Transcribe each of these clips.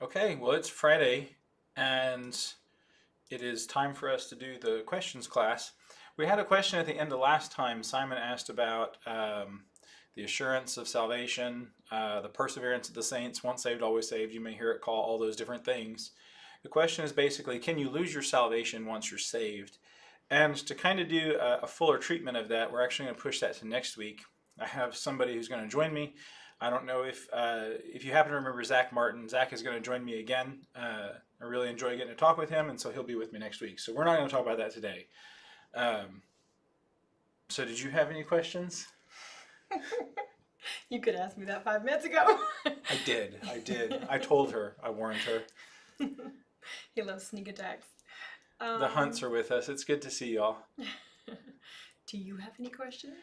Okay, well, it's Friday, and it is time for us to do the questions class. We had a question at the end of last time. Simon asked about the assurance of salvation, the perseverance of the saints, once saved, always saved. You may hear it called all those different things. The question is basically, can you lose your salvation once you're saved? And to kind of do a fuller treatment of that, we're actually going to push that to next week. I have somebody who's going to join me. I don't know if you happen to remember Zach Martin. Zach is going to join me again. I really enjoy getting to talk with him, and so he'll be with me next week. So we're not going to talk about that today. Um, so did you have any questions? You could ask me that 5 minutes ago. I did. I did. I told her. I warned her. He loves sneak attacks. The Hunts are with us. It's good to see y'all. Do you have any questions?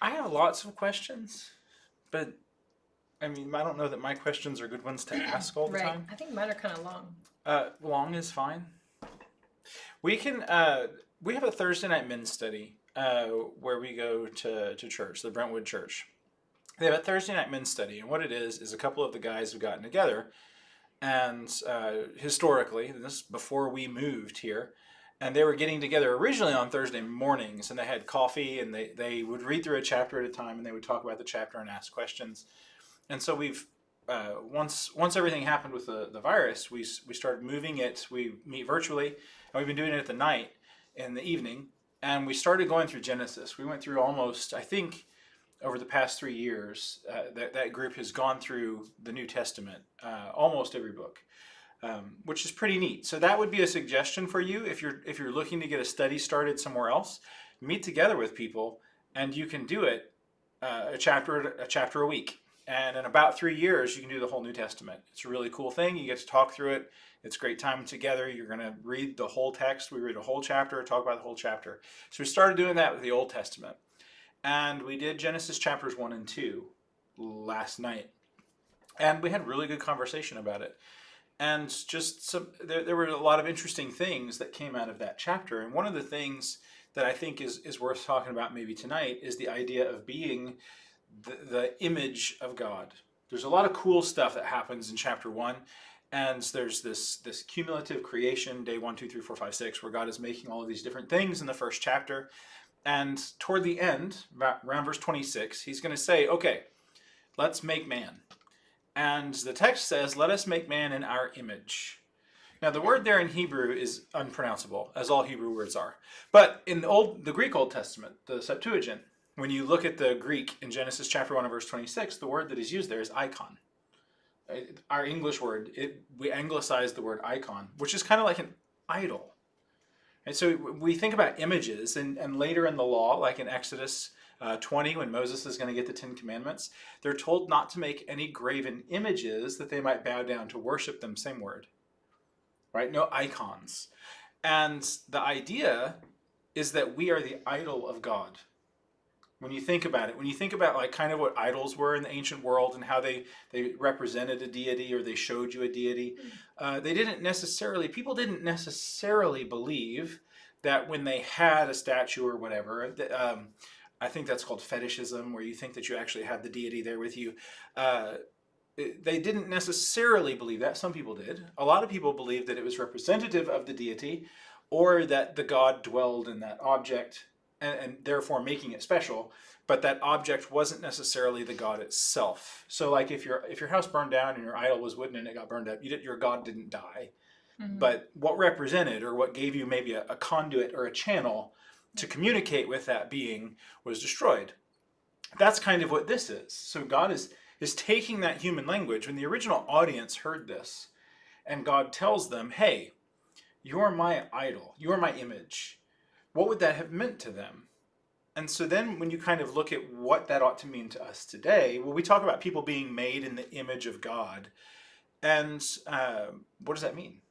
I have lots of questions, but I mean, I don't know that my questions are good ones to ask all the Right. time. I think mine are kind of long. Long is fine. We can. We have a Thursday night men's study where we go to church, the Brentwood Church. They have a Thursday night men's study, and what it is a couple of the guys have gotten together, and historically, this is before we moved here, and they were getting together originally on Thursday mornings, and they had coffee, and they would read through a chapter at a time, and they would talk about the chapter and ask questions. And so we've once everything happened with the virus, we started moving it. We meet virtually, and we've been doing it at the night in the evening. And we started going through Genesis. We went through almost, I think, over the past 3 years, that group has gone through the New Testament, almost every book, which is pretty neat. So that would be a suggestion for you if you're looking to get a study started somewhere else. Meet together with people, and you can do it a chapter a week. And in about 3 years, you can do the whole New Testament. It's a really cool thing. You get to talk through it. It's great time together. You're going to read the whole text. We read a whole chapter, talk about the whole chapter. So we started doing that with the Old Testament. And we did Genesis chapters 1 and 2 last night. And we had really good conversation about it. And just there were a lot of interesting things that came out of that chapter. And one of the things that I think is worth talking about maybe tonight is the idea of being the image of God. There's a lot of cool stuff that happens in chapter 1. And there's this cumulative creation, day 1, 2, 3, 4, 5, 6, where God is making all of these different things in the first chapter. And toward the end, around verse 26, he's going to say, okay, let's make man. And the text says, let us make man in our image. Now, the word there in Hebrew is unpronounceable, as all Hebrew words are. But in the Greek Old Testament, the Septuagint, when you look at the Greek in Genesis chapter 1 and verse 26, the word that is used there is icon. Our English word, we anglicize the word icon, which is kind of like an idol. And so we think about images, and later in the law, like in Exodus 20, when Moses is going to get the Ten Commandments, they're told not to make any graven images that they might bow down to worship them, same word, right? No icons. And the idea is that we are the idol of God. When you think about it, when you think about like kind of what idols were in the ancient world and how they represented a deity or they showed you a deity, people didn't necessarily believe that when they had a statue or whatever, I think that's called fetishism, where you think that you actually have the deity there with you. They didn't necessarily believe that. Some people did. A lot of people believed that it was representative of the deity, or that the god dwelled in that object, and therefore making it special, but that object wasn't necessarily the god itself. So like if your house burned down and your idol was wooden and it got burned up, your god didn't die. Mm-hmm. But what represented, or what gave you maybe a conduit or a channel to communicate with that being, was destroyed. That's kind of what this is. So God is taking that human language. When the original audience heard this, and God tells them, hey, you're my idol, you're my image, what would that have meant to them? And so then when you kind of look at what that ought to mean to us today, well, we talk about people being made in the image of God. And what does that mean?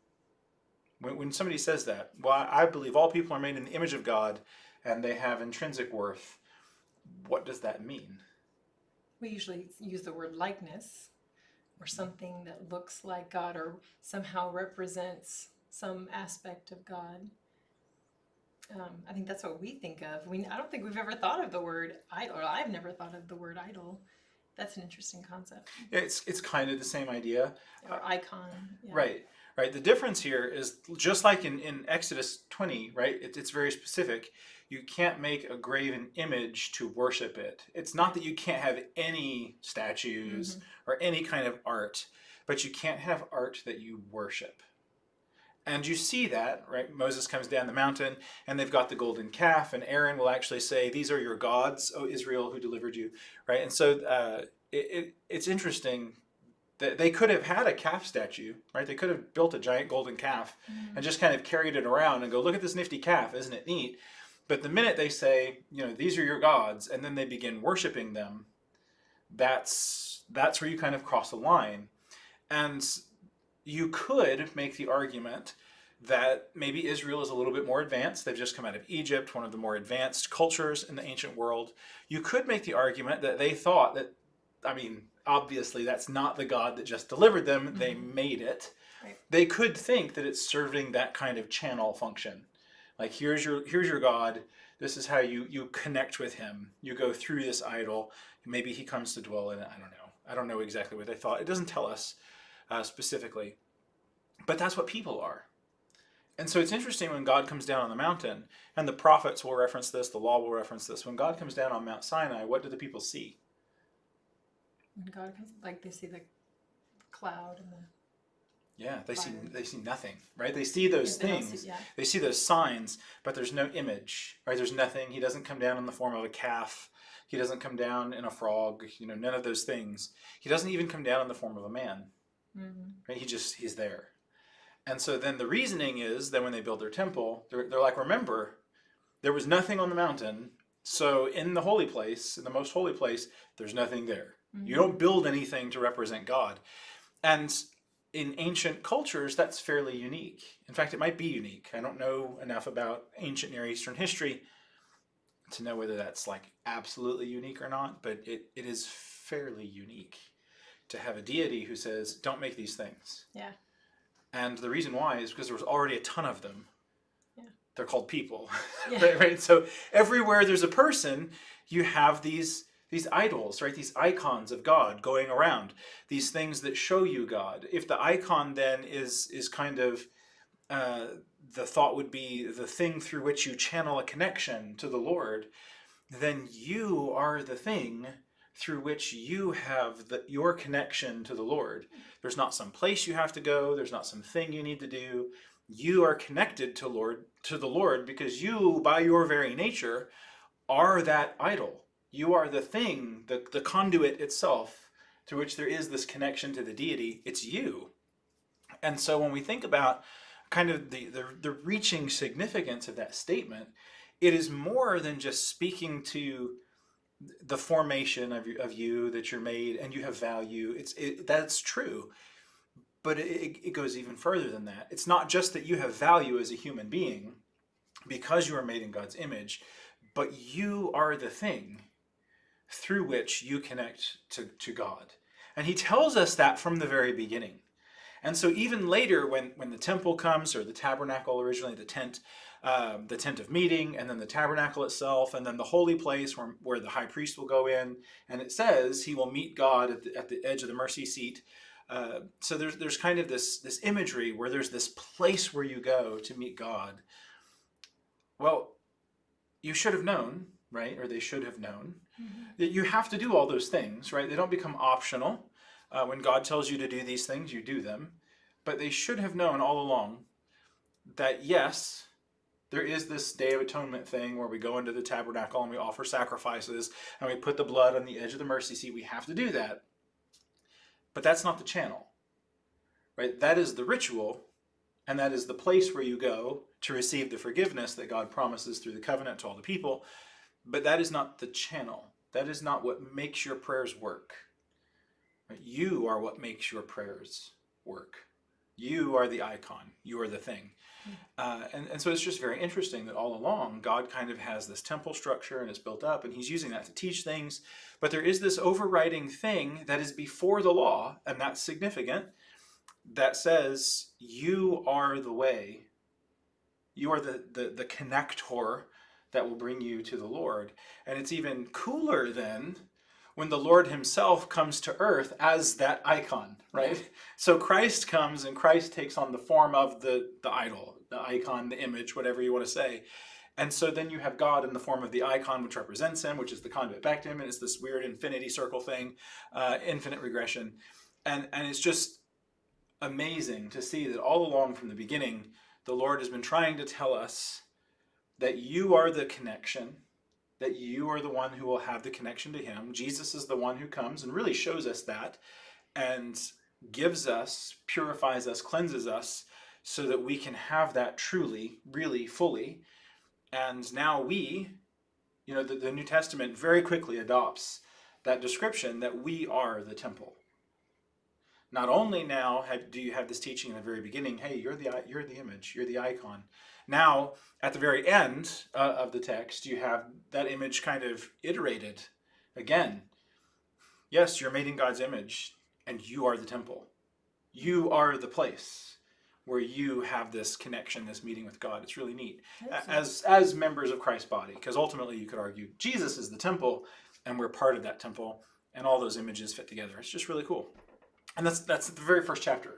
When somebody says that, well, I believe all people are made in the image of God and they have intrinsic worth. What does that mean? We usually use the word likeness, or something that looks like God or somehow represents some aspect of God. I think that's what we think of. I don't think we've ever thought of the word idol. Or I've never thought of the word idol That's an interesting concept. It's kind of the same idea. Or icon. Yeah. Right, right. The difference here is just like in Exodus 20, right? It's very specific. You can't make a graven image to worship it. It's not that you can't have any statues Mhm. or any kind of art, but you can't have art that you worship. And you see that, right? Moses comes down the mountain and they've got the golden calf, and Aaron will actually say, "These are your gods, O Israel, who delivered you," right? And so it's interesting that they could have had a calf statue, right? They could have built a giant golden calf and just kind of carried it around and go, "Look at this nifty calf, isn't it neat?" But the minute they say, "These are your gods," and then they begin worshiping them, that's where you kind of cross the line. And you could make the argument that maybe Israel is a little bit more advanced. They've just come out of Egypt, one of the more advanced cultures in the ancient world. You could make the argument that they thought that, I mean, obviously that's not the God that just delivered them. They made it. Right. They could think that it's serving that kind of channel function. Like, here's your God. This is how you connect with him. You go through this idol. Maybe he comes to dwell in it. I don't know. I don't know exactly what they thought. It doesn't tell us specifically. But that's what people are. And so it's interesting when God comes down on the mountain, and the prophets will reference this, the law will reference this. When God comes down on Mount Sinai, what do the people see? When God comes, like they see the cloud and the Yeah, they fire. see nothing, right? They see those They don't things. see- yeah. They see those signs, but there's no image, right? There's nothing. He doesn't come down in the form of a calf. He doesn't come down in a frog, none of those things. He doesn't even come down in the form of a man, right? He's there. And so then the reasoning is that when they build their temple, they're like, remember, there was nothing on the mountain. So in the holy place, in the most holy place, there's nothing there. You don't build anything to represent God. And in ancient cultures, that's fairly unique. In fact, it might be unique. I don't know enough about ancient Near Eastern history to know whether that's like absolutely unique or not, but it is fairly unique to have a deity who says, don't make these things. Yeah. And the reason why is because there was already a ton of them. Yeah. They're called people. Yeah. right? So everywhere there's a person, you have these idols, right? These icons of God going around, these things that show you God. If the icon then is kind of, the thought would be the thing through which you channel a connection to the Lord, then you are the thing through which you have your connection to the Lord. There's not some place you have to go. There's not some thing you need to do. You are connected to the Lord because you, by your very nature, are that idol. You are the thing, the conduit itself through which there is this connection to the deity. It's you. And so when we think about kind of the reaching significance of that statement, it is more than just speaking to the formation of you, that you're made and you have value. That's true. But it goes even further than that. It's not just that you have value as a human being because you are made in God's image, but you are the thing through which you connect to God. And he tells us that from the very beginning. And so even later when the temple comes, or the tabernacle, originally the tent of meeting, and then the tabernacle itself, and then the holy place where the high priest will go in, and it says he will meet God at the edge of the mercy seat. So there's kind of this imagery where there's this place where you go to meet God. Well, you should have known, right? Or they should have known that you have to do all those things, right? They don't become optional. When God tells you to do these things, you do them. But they should have known all along that, yes, there is this Day of Atonement thing where we go into the tabernacle and we offer sacrifices and we put the blood on the edge of the mercy seat. We have to do that. But that's not the channel, right? That is the ritual, and that is the place where you go to receive the forgiveness that God promises through the covenant to all the people. But that is not the channel. That is not what makes your prayers work. You are what makes your prayers work. You are the icon. You are the thing. And so it's just very interesting that all along God kind of has this temple structure and it's built up, and he's using that to teach things. But there is this overriding thing that is before the law, and that's significant, that says you are the way. You are the connector that will bring you to the Lord. And it's even cooler then when the Lord himself comes to earth as that icon, right? So Christ comes and Christ takes on the form of the idol, the icon, the image, whatever you want to say. And so then you have God in the form of the icon, which represents him, which is the conduit back to him. And it's this weird infinity circle thing, infinite regression. And it's just amazing to see that all along from the beginning, the Lord has been trying to tell us that you are the connection, that you are the one who will have the connection to him. Jesus is the one who comes and really shows us that and gives us, purifies us, cleanses us so that we can have that truly, really fully. And now we, the New Testament very quickly adopts that description that we are the temple. Not only now do you have this teaching in the very beginning, hey, you're the image, you're the icon. Now, at the very end of the text, you have that image kind of iterated again. Yes, you're made in God's image, and you are the temple. You are the place where you have this connection, this meeting with God. It's really neat. As members of Christ's body, because ultimately you could argue Jesus is the temple, and we're part of that temple, and all those images fit together. It's just really cool. And that's the very first chapter,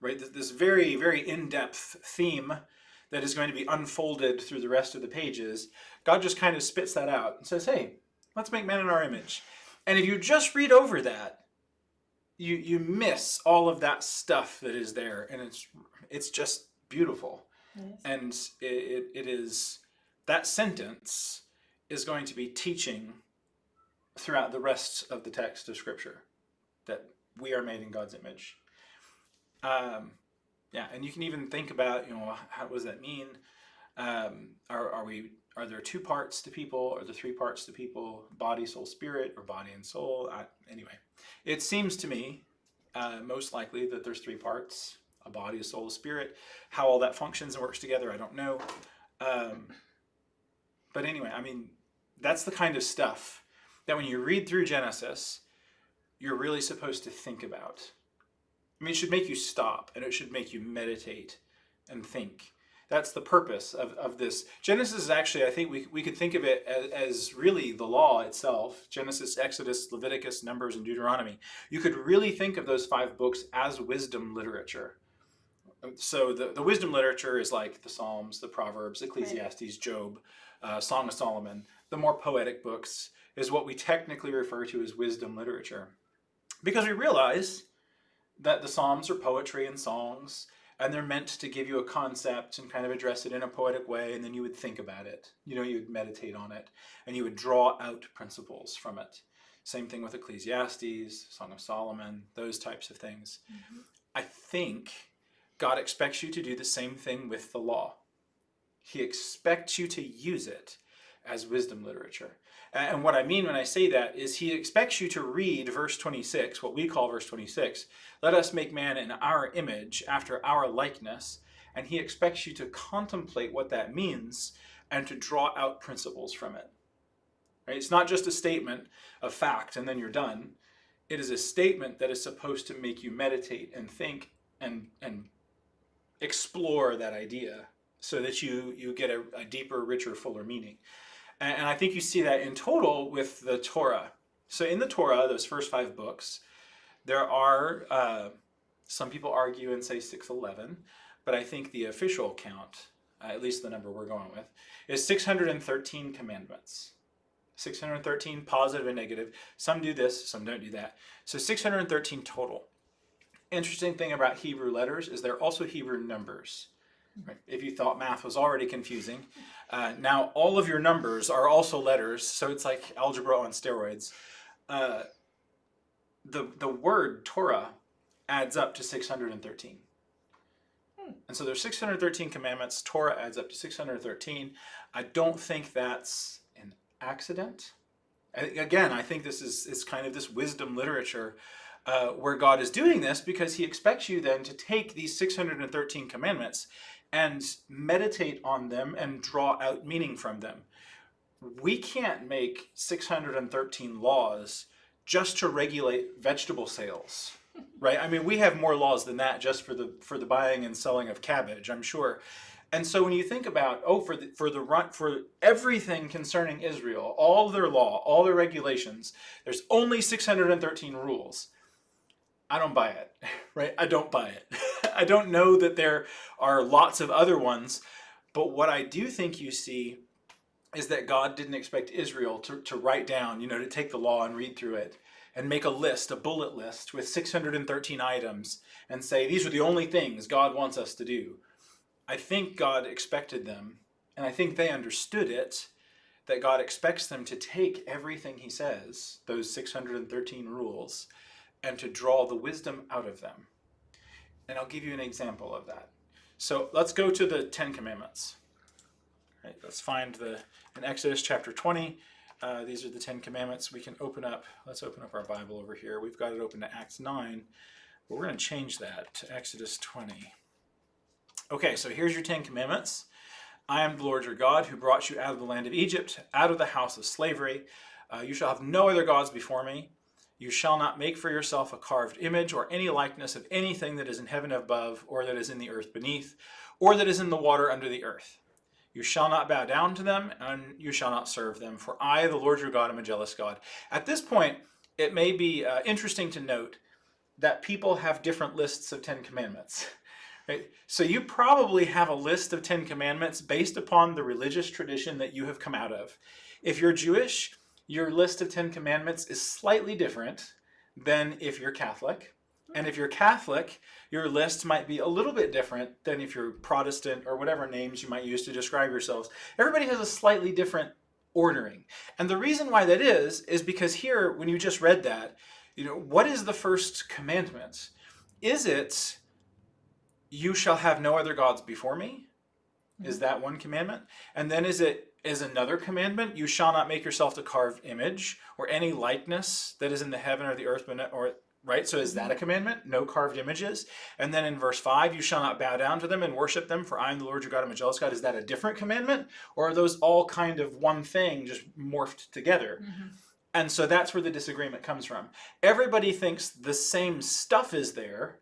right? This very, very in-depth theme that is going to be unfolded through the rest of the pages. God just kind of spits that out and says, hey, let's make man in our image. And if you just read over that, you miss all of that stuff that is there, and it's just beautiful. Yes. And it is, that sentence is going to be teaching throughout the rest of the text of Scripture, that we are made in God's image. And you can even think about, what does that mean? Are there two parts to people? Are there three parts to people? Body, soul, spirit, or body and soul? Anyway, it seems to me most likely that there's three parts: a body, a soul, a spirit. How all that functions and works together, I don't know. But anyway, that's the kind of stuff that when you read through Genesis, you're really supposed to think about. It should make you stop, and it should make you meditate and think. That's the purpose of this. Genesis is actually, I think we could think of it as really the law itself. Genesis, Exodus, Leviticus, Numbers, and Deuteronomy. You could really think of those 5 books as wisdom literature. So the wisdom literature is like the Psalms, the Proverbs, Ecclesiastes, Job, Song of Solomon. The more poetic books is what we technically refer to as wisdom literature. Because we realize that the Psalms are poetry and songs, and they're meant to give you a concept and kind of address it in a poetic way, and then you would think about it. You would meditate on it, and you would draw out principles from it. Same thing with Ecclesiastes, Song of Solomon, those types of things. Mm-hmm. I think God expects you to do the same thing with the law. He expects you to use it as wisdom literature. And what I mean when I say that is he expects you to read verse 26, what we call verse 26. Let us make man in our image, after our likeness. And he expects you to contemplate what that means and to draw out principles from it. Right? It's not just a statement of fact and then you're done. It is a statement that is supposed to make you meditate and think and explore that idea so that you get a deeper, richer, fuller meaning. And I think you see that in total with the Torah. So in the Torah, those first 5 books, there are, some people argue and say 611, but I think the official count, at least the number we're going with, is 613 commandments. 613 positive and negative. Some do this, some don't do that. So 613 total. Interesting thing about Hebrew letters is they're also Hebrew numbers. Right? If you thought math was already confusing, now all of your numbers are also letters, so it's like algebra on steroids. The word Torah adds up to 613. And so there's 613 commandments. Torah adds up to 613. I don't think that's an accident. Again, I think this is kind of this wisdom literature where God is doing this because he expects you then to take these 613 commandments and meditate on them and draw out meaning from them. We can't make 613 laws just to regulate vegetable sales, right? We have more laws than that just for the buying and selling of cabbage, I'm sure. And so when you think about, for everything concerning Israel, all their law, all their regulations, there's only 613 rules. I don't buy it, right? I don't buy it. I don't know that there are lots of other ones, but what I do think you see is that God didn't expect Israel to write down, to take the law and read through it and make a list, a bullet list with 613 items and say, these are the only things God wants us to do. I think God expected them, and I think they understood it, that God expects them to take everything he says, those 613 rules, and to draw the wisdom out of them. And I'll give you an example of that. So let's go to the Ten Commandments. Right, let's find in Exodus chapter 20. These are the Ten Commandments. Let's open up our Bible over here. We've got it open to Acts 9, but we're going to change that to Exodus 20. Okay, so here's your Ten Commandments. I am the Lord your God who brought you out of the land of Egypt, out of the house of slavery. You shall have no other gods before me. You shall not make for yourself a carved image or any likeness of anything that is in heaven above, or that is in the earth beneath, or that is in the water under the earth. You shall not bow down to them, and you shall not serve them, for I, the Lord your God, am a jealous God. At this point, it may be interesting to note that people have different lists of Ten Commandments. Right? So you probably have a list of 10 commandments based upon the religious tradition that you have come out of. If you're Jewish, your list of 10 commandments is slightly different than if you're Catholic. And if you're Catholic, your list might be a little bit different than if you're Protestant, or whatever names you might use to describe yourselves. Everybody has a slightly different ordering. And the reason why that is because here, when you just read that, what is the first commandment? Is it, you shall have no other gods before me? Is that one commandment? And then is another commandment, you shall not make yourself a carved image or any likeness that is in the heaven or the earth, right? So is that a commandment? No carved images. And then in verse 5, you shall not bow down to them and worship them, for I am the Lord your God, I'm a jealous God. Is that a different commandment? Or are those all kind of one thing, just morphed together? Mm-hmm. And so that's where the disagreement comes from. Everybody thinks the same stuff is there.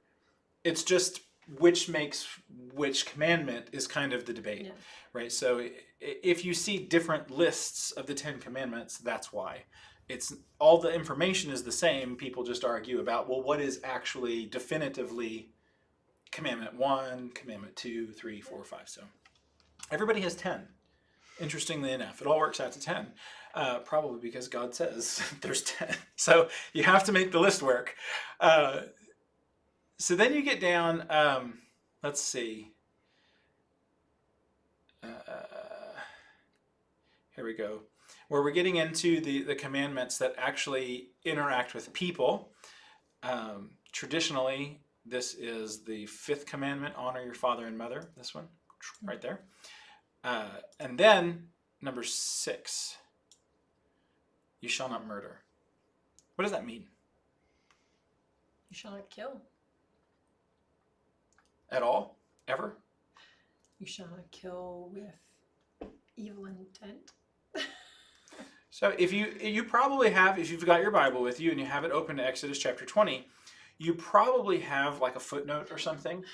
It's just which makes which commandment is kind of the debate, right? So if you see different lists of the 10 commandments, that's why. It's all the information is the same. People just argue about, well, what is actually definitively commandment 1, commandment 2, 3, 4, 5. So everybody has 10. Interestingly enough, it all works out to 10. Probably because God says there's 10. So you have to make the list work. So then you get down, let's see. Here we go. Where we're getting into the commandments that actually interact with people. Traditionally, this is the 5th commandment, honor your father and mother. This one, right there. And then, number 6, you shall not murder. What does that mean? You shall not kill. At all? Ever? You shall not kill with evil intent. So if you probably have, if you've got your Bible with you and you have it open to Exodus chapter 20, you probably have like a footnote or something.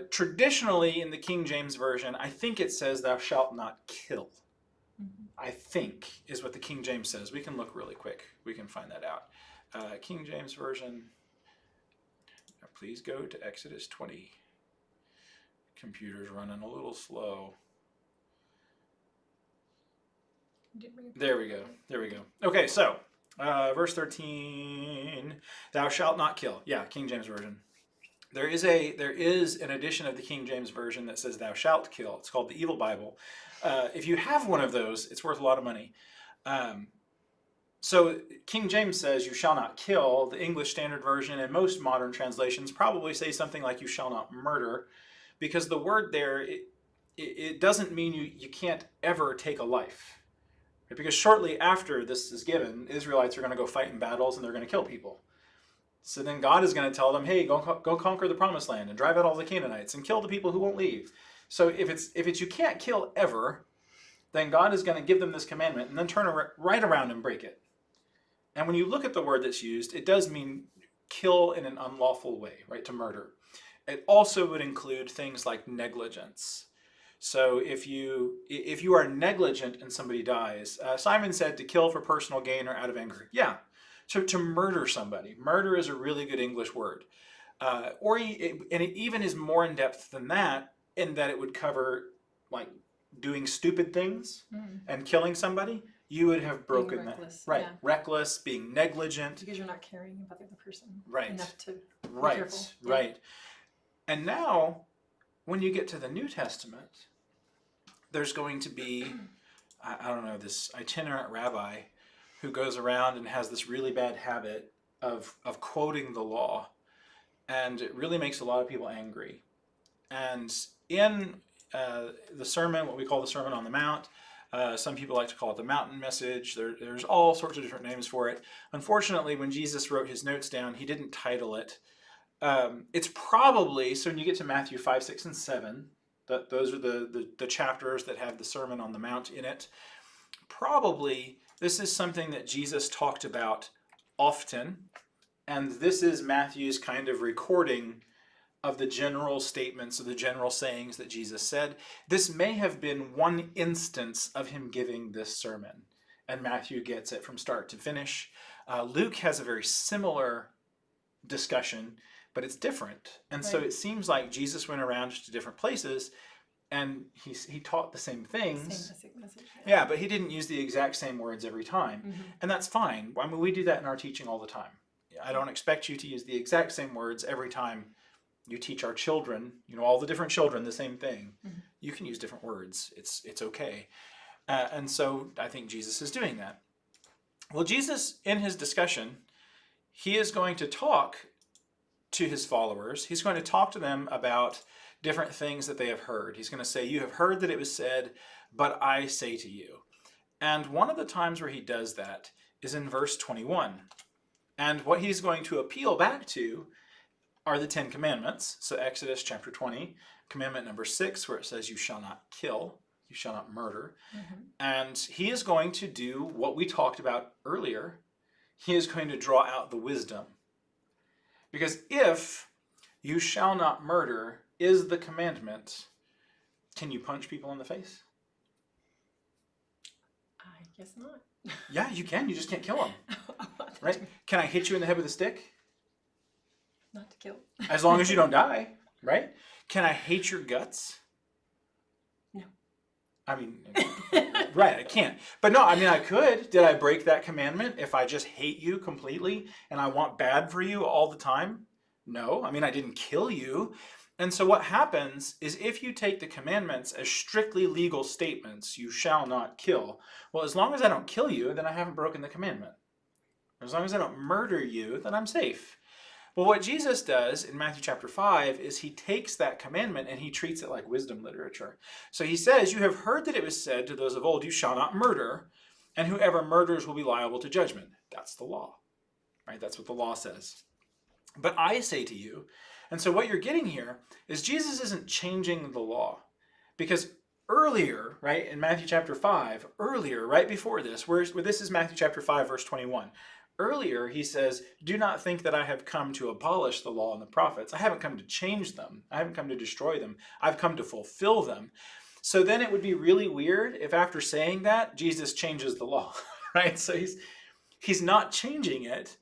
Traditionally in the King James Version, I think it says thou shalt not kill. Mm-hmm. I think is what the King James says. We can look really quick. We can find that out. King James Version. Please go to Exodus 20. Computer's running a little slow. There we go. Okay, so verse 13, thou shalt not kill. Yeah, King James Version. There is an edition of the King James Version that says thou shalt kill. It's called the Evil Bible. If you have one of those, it's worth a lot of money. So King James says you shall not kill. The English Standard Version and most modern translations probably say something like you shall not murder, because the word there, it doesn't mean you can't ever take a life. Because shortly after this is given, Israelites are going to go fight in battles and they're going to kill people. So then God is going to tell them, hey, go conquer the promised land and drive out all the Canaanites and kill the people who won't leave. So if it's you can't kill ever, then God is going to give them this commandment and then turn right around and break it. And when you look at the word that's used, it does mean kill in an unlawful way, right? To murder. It also would include things like negligence. So if you are negligent and somebody dies, Simon said to kill for personal gain or out of anger. Yeah, to murder somebody. Murder is a really good English word. And it even is more in depth than that, in that it would cover like doing stupid things Mm. and killing somebody. You would have Being broken that. reckless, Right. yeah. Reckless, being negligent. Because you're not caring about the other person Right. enough to Right. careful. Yeah. Right. And now, when you get to the New Testament, there's going to be, I don't know, this itinerant rabbi who goes around and has this really bad habit of quoting the law. And it really makes a lot of people angry. And in the sermon, what we call the Sermon on the Mount, some people like to call it the mountain message. There's all sorts of different names for it. Unfortunately, when Jesus wrote his notes down, he didn't title it. It's probably, so when you get to Matthew 5, 6, and 7, those are the chapters that have the Sermon on the Mount in it. Probably this is something that Jesus talked about often, and this is Matthew's kind of recording of the general statements or the general sayings that Jesus said. This may have been one instance of him giving this sermon, and Matthew gets it from start to finish. Luke has a very similar discussion, but it's different. And so Right. it seems like Jesus went around to different places and he taught the same things. Same basic message. Yeah, but he didn't use the exact same words every time. Mhm. And that's fine. I mean, we do that in our teaching all the time. I don't expect you to use the exact same words every time you teach our children, all the different children, the same thing. Mhm. You can use different words. It's okay. And so I think Jesus is doing that. Well, Jesus, in his discussion, he is going to talk to his followers. He's going to talk to them about different things that they have heard. He's going to say, you have heard that it was said, but I say to you. And one of the times where he does that is in verse 21. And what he's going to appeal back to are the 10 commandments. So Exodus chapter 20, commandment number 6, where it says, you shall not kill, you shall not murder. Mhm. And he is going to do what we talked about earlier. He is going to draw out the wisdom. Because if you shall not murder is the commandment, can you punch people in the face? I guess not. Yeah, you can. You just can't kill them. Right? Can I hit you in the head with a stick? Not to kill. As long as you don't die, right? Can I hate your guts? No. I mean, right, I can't. But no, I mean, I could. Did I break that commandment if I just hate you completely and I want bad for you all the time? No, I mean, I didn't kill you. And so what happens is if you take the commandments as strictly legal statements, you shall not kill. Well, as long as I don't kill you, then I haven't broken the commandment. As long as I don't murder you, then I'm safe. Well, what Jesus does in Matthew chapter 5 is he takes that commandment and he treats it like wisdom literature. So he says, you have heard that it was said to those of old, you shall not murder, and whoever murders will be liable to judgment. That's the law, right? That's what the law says. But I say to you, and so what you're getting here is Jesus isn't changing the law. Because earlier, right, in Matthew chapter 5, earlier, right before this, where this is Matthew chapter 5, verse 21. Earlier, he says, do not think that I have come to abolish the law and the prophets. I haven't come to change them. I haven't come to destroy them. I've come to fulfill them. So then it would be really weird if after saying that, Jesus changes the law, right? So he's not changing it.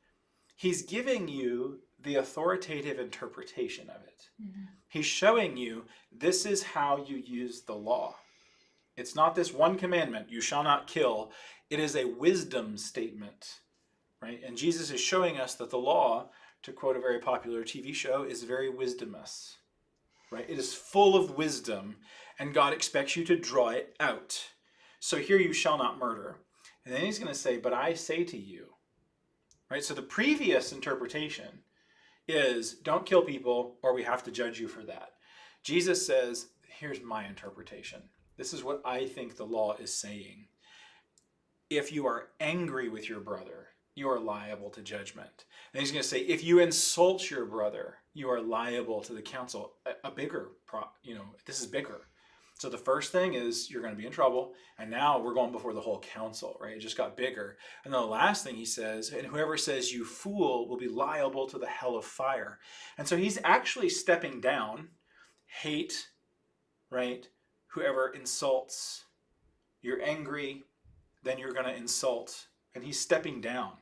He's giving you the authoritative interpretation of it. Mm-hmm. He's showing you this is how you use the law. It's not this one commandment, you shall not kill. It is a wisdom statement. Right? And Jesus is showing us that the law, to quote a very popular TV show, is very wisdomous. Right? It is full of wisdom, and God expects you to draw it out. So here you shall not murder. And then he's going to say, but I say to you. Right? So the previous interpretation is don't kill people or we have to judge you for that. Jesus says, here's my interpretation. This is what I think the law is saying. If you are angry with your brother, you are liable to judgment. And he's going to say, if you insult your brother, you are liable to the council. A bigger, this is bigger. So the first thing is you're going to be in trouble. And now we're going before the whole council, right? It just got bigger. And then the last thing he says, and whoever says you fool will be liable to the hell of fire. And so he's actually stepping down hate, right? whoever insults, you're angry, then you're going to insult. And he's stepping down,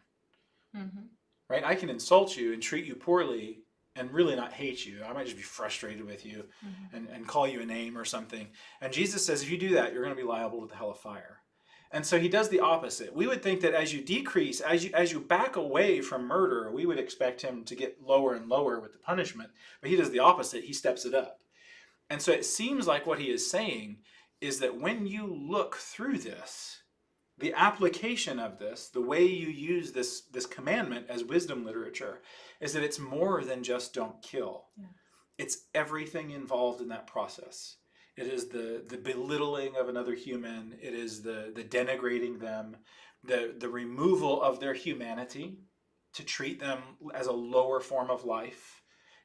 Mm-hmm. right? I can insult you and treat you poorly and really not hate you. I might just be frustrated with you Mm-hmm. and call you a name or something. And Jesus says, if you do that, you're going to be liable to the hell of fire. And so he does the opposite. We would think that as you decrease, as you back away from murder, we would expect him to get lower and lower with the punishment. But he does the opposite. He steps it up. And so it seems like what he is saying is that when you look through this, the application of this, the way you use this commandment as wisdom literature, is that it's more than just don't kill. Yeah. It's everything involved in that process. It is the belittling of another human. It is the denigrating them, the removal of their humanity to treat them as a lower form of life.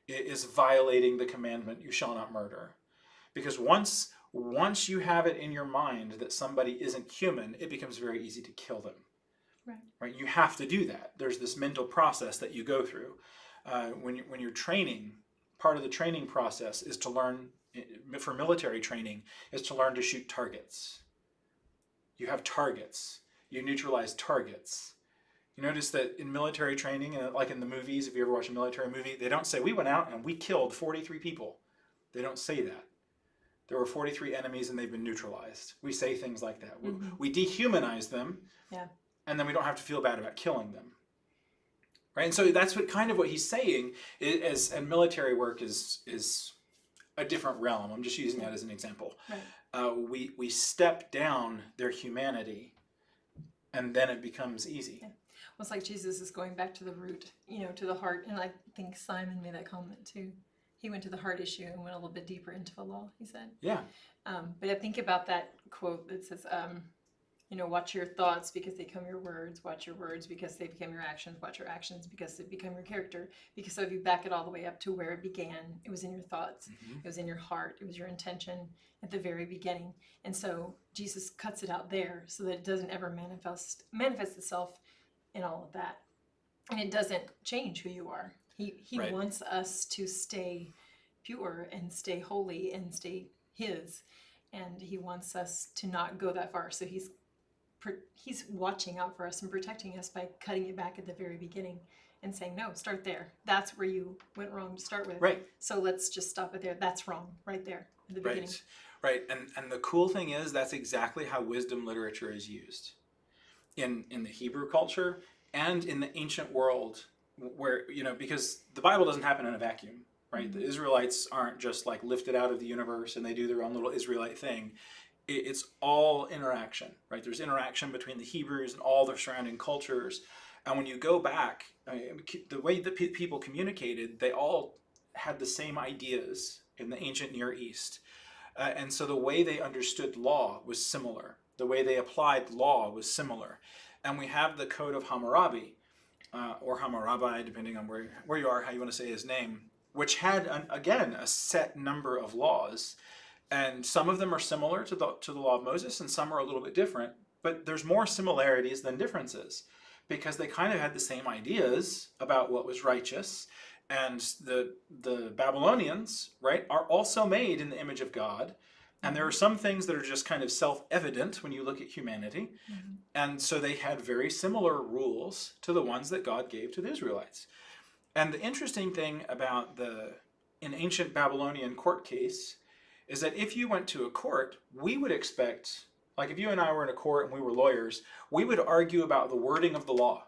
It is violating the commandment, you shall not murder. Because once you have it in your mind that somebody isn't human, it becomes very easy to kill them. Right? You have to do that. There's this mental process that you go through. When you're training, part of the training process is to learn, for military training, is to learn to shoot targets. You have targets. You neutralize targets. You notice that in military training, like in the movies, if you ever watch a military movie, they don't say, we went out and we killed 43 people. They don't say that. There were 43 enemies and they've been neutralized. We say things like that. Mm-hmm. We dehumanize them, and then we don't have to feel bad about killing them. Right? And so that's what he's saying, and military work is a different realm. I'm just using that as an example. Right. We step down their humanity, and then it becomes easy. Yeah. Well, it's like Jesus is going back to the root, to the heart. And I think Simon made that comment too. He went to the heart issue and went a little bit deeper into the law, he said. Yeah. But I think about that quote that says, watch your thoughts because they become your words. Watch your words because they become your actions. Watch your actions because they become your character. Because so if you back it all the way up to where it began, it was in your thoughts. Mm-hmm. It was in your heart. It was your intention at the very beginning. And so Jesus cuts it out there so that it doesn't ever manifest itself in all of that. And it doesn't change who you are. He Right. wants us to stay pure and stay holy and stay his. And he wants us to not go that far. So he's watching out for us and protecting us by cutting it back at the very beginning and saying, no, start there. That's where you went wrong to start with. Right. So let's just stop it there. That's wrong right there at the beginning. Right. And the cool thing is that's exactly how wisdom literature is used in the Hebrew culture and in the ancient world, where, because the Bible doesn't happen in a vacuum, right? Mm-hmm. The Israelites aren't just like lifted out of the universe and they do their own little Israelite thing. It's all interaction, right? There's interaction between the Hebrews and all their surrounding cultures. And when you go back, the way that people communicated, they all had the same ideas in the ancient Near East. And so the way they understood law was similar. The way they applied law was similar. And we have the Code of Hammurabi, or Hammurabi, depending on where you are, how you want to say his name, which had, again, a set number of laws. And some of them are similar to the law of Moses, and some are a little bit different. But there's more similarities than differences, because they kind of had the same ideas about what was righteous. And the Babylonians, right, are also made in the image of God. And there are some things that are just kind of self-evident when you look at humanity. Mm-hmm. And so they had very similar rules to the ones that God gave to the Israelites. And the interesting thing about an ancient Babylonian court case is that if you went to a court, we would expect, like if you and I were in a court and we were lawyers, we would argue about the wording of the law,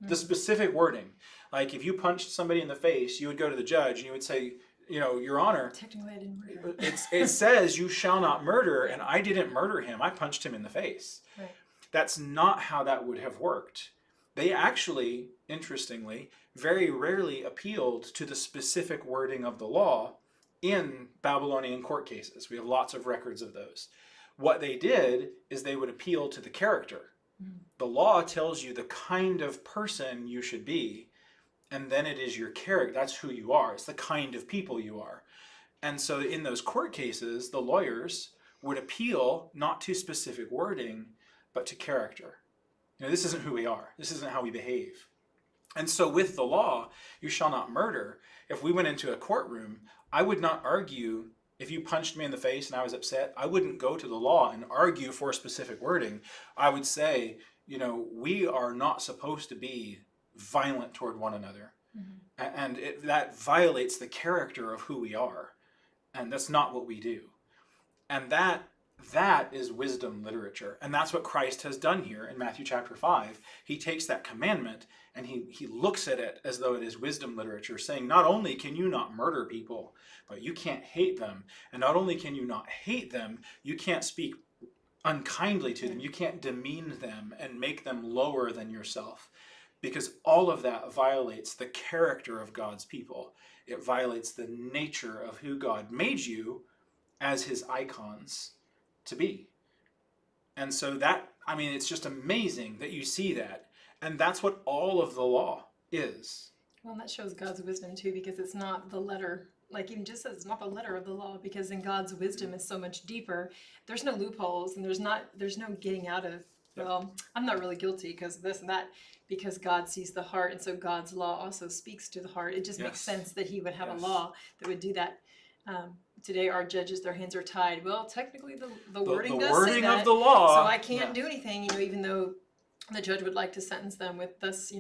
the specific wording. Like if you punched somebody in the face, you would go to the judge and you would say, Your Honor, technically I didn't murder. it says you shall not murder, and I didn't murder him. I punched him in the face. Right. That's not how that would have worked. They actually, interestingly, very rarely appealed to the specific wording of the law in Babylonian court cases. We have lots of records of those. What they did is they would appeal to the character. The law tells you the kind of person you should be, and then it is your character. That's who you are. It's the kind of people you are. And so in those court cases, the lawyers would appeal not to specific wording, but to character. This isn't who we are. This isn't how we behave. And so with the law, you shall not murder. If we went into a courtroom, I would not argue If you punched me in the face and I was upset, I wouldn't go to the law and argue for specific wording. I would say, we are not supposed to be violent toward one another. And that violates the character of who we are. And that's not what we do. And that is wisdom literature. And that's what Christ has done here in Matthew chapter 5. He takes that commandment and he looks at it as though it is wisdom literature, saying not only can you not murder people, but you can't hate them. And not only can you not hate them, you can't speak unkindly to them. You can't demean them and make them lower than yourself. Because all of that violates the character of God's people. It violates the nature of who God made you as his icons to be. And so it's just amazing that you see that. And that's what all of the law is. Well, that shows God's wisdom too, because it's not the letter, like even just says it's not the letter of the law, because in God's wisdom is so much deeper. There's no loopholes, and there's no getting out of, well, I'm not really guilty because of this and that, because God sees the heart, and so God's law also speaks to the heart. It just makes sense that he would have a law that would do that. Today our judges, their hands are tied. Well, technically the wording does say that, of the law. so I can't do anything, even though the judge would like to sentence them with this,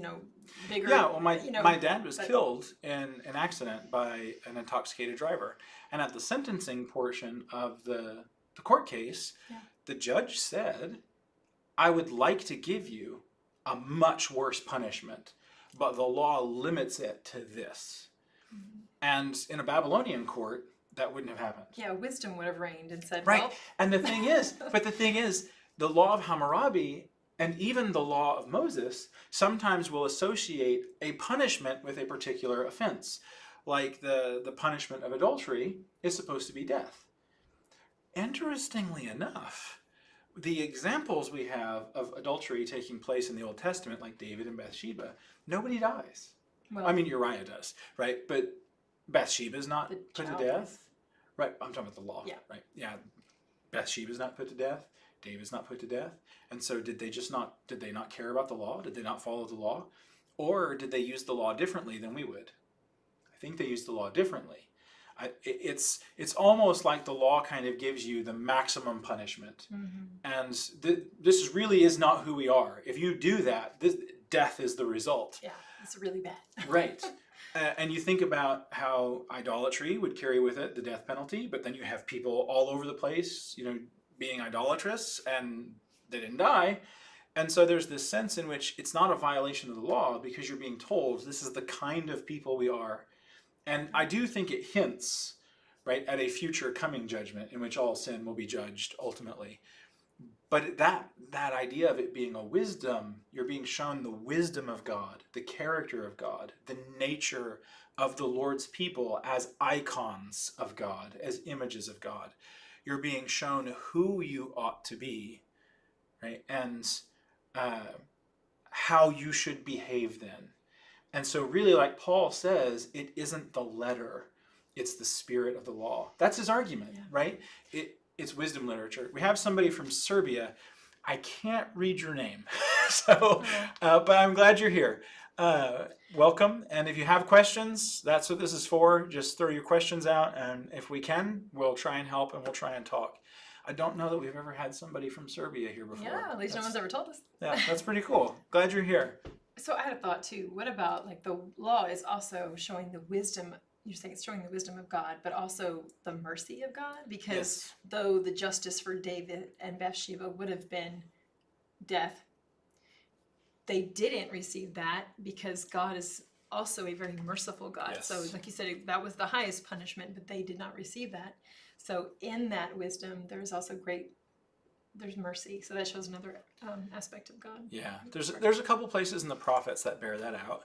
bigger. Yeah, well, my dad was killed in an accident by an intoxicated driver. And at the sentencing portion of the court case, the judge said, I would like to give you a much worse punishment, but the law limits it to this. And in a Babylonian court, that wouldn't have happened. Yeah, wisdom would have reigned and said, right. Well. And the thing is, the law of Hammurabi and even the law of Moses sometimes will associate a punishment with a particular offense. Like the punishment of adultery is supposed to be death. Interestingly enough, the examples we have of adultery taking place in the Old Testament, like David and Bathsheba, nobody dies. Well, I mean, Uriah does, right? But Bathsheba is not put to death. Right, I'm talking about the law. Yeah. Right. Yeah. Bathsheba's not put to death. David's not put to death. And so did they not care about the law? Did they not follow the law? Or did they use the law differently than we would? I think they used the law differently. It's almost like the law kind of gives you the maximum punishment. And this really is not who we are. If you do that, death is the result. Yeah, it's really bad. Right. And you think about how idolatry would carry with it the death penalty, but then you have people all over the place, being idolatrous, and they didn't die. And so there's this sense in which it's not a violation of the law because you're being told this is the kind of people we are. And I do think it hints, right, at a future coming judgment in which all sin will be judged ultimately. But that idea of it being a wisdom, you're being shown the wisdom of God, the character of God, the nature of the Lord's people as icons of God, as images of God. You're being shown who you ought to be, right? And how you should behave then. And so really, like Paul says, it isn't the letter, it's the spirit of the law. That's his argument, right? It's wisdom literature. We have somebody from Serbia. I can't read your name, but I'm glad you're here. Welcome. And if you have questions, that's what this is for. Just throw your questions out, and if we can, we'll try and help and we'll try and talk. I don't know that we've ever had somebody from Serbia here before. Yeah, at least no one's ever told us. Yeah, that's pretty cool. Glad you're here. So I had a thought too. What about, like, the law is also showing the wisdom. You're saying it's showing the wisdom of God, but also the mercy of God, because though the justice for David and Bathsheba would have been death, they didn't receive that because God is also a very merciful God. Yes. So like you said, that was the highest punishment, but they did not receive that. So in that wisdom, there's also there's mercy. So that shows another aspect of God. Yeah, there's a couple places in the prophets that bear that out.